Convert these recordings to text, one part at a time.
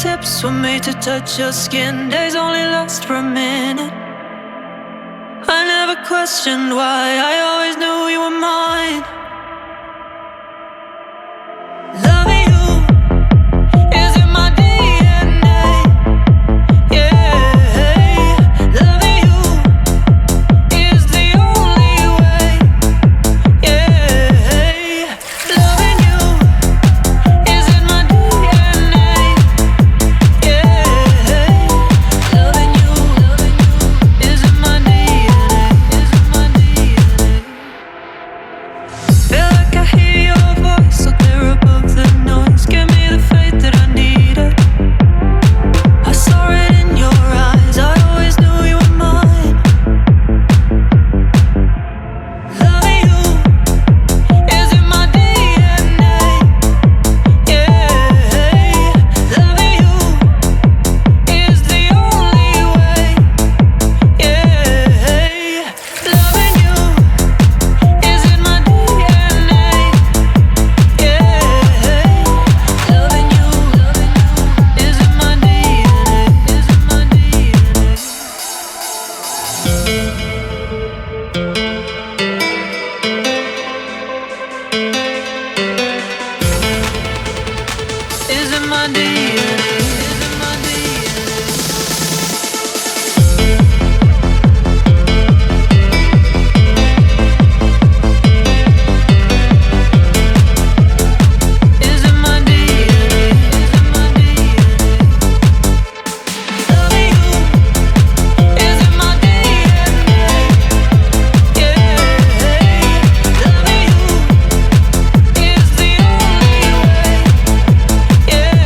fingertips were made to touch your skin. Days only last for a minute. I never questioned why, I always knew you were mine. Loving you is in my DNA. Yeah, loving you is the only way. Yeah, loving you is in my DNA. Yeah, loving you is in my DNA. Feel like I hear your voice so clear above the noise. Give me the faith that I needed. I saw it in your eyes, I always knew you were mine. Loving you is in my DNA. Yeah, loving you is the only way. Yeah, loving you is in my DNA. Yeah, loving you is in my DNA. Is in my DNA. Is in my DNA. Is in my Is in my DNA. Is in my DNA. Loving you is in my DNA. Yeah, loving you is the only way. Yeah,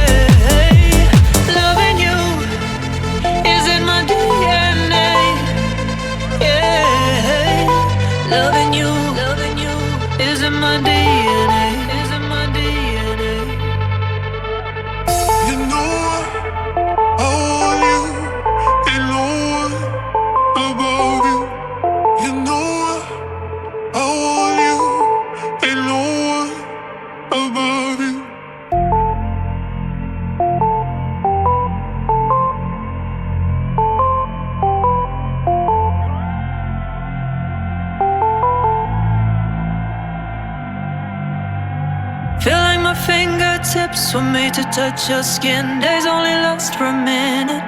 loving you is in my DNA. Yeah, loving you is in my DNA. Is in my DNA. You know I want you, and no one above you. You know I want you, and no one above you. Feel like my fingertips were made to touch your skin. Days only last for a minute.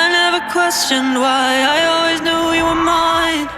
I never questioned why, I always knew you were mine.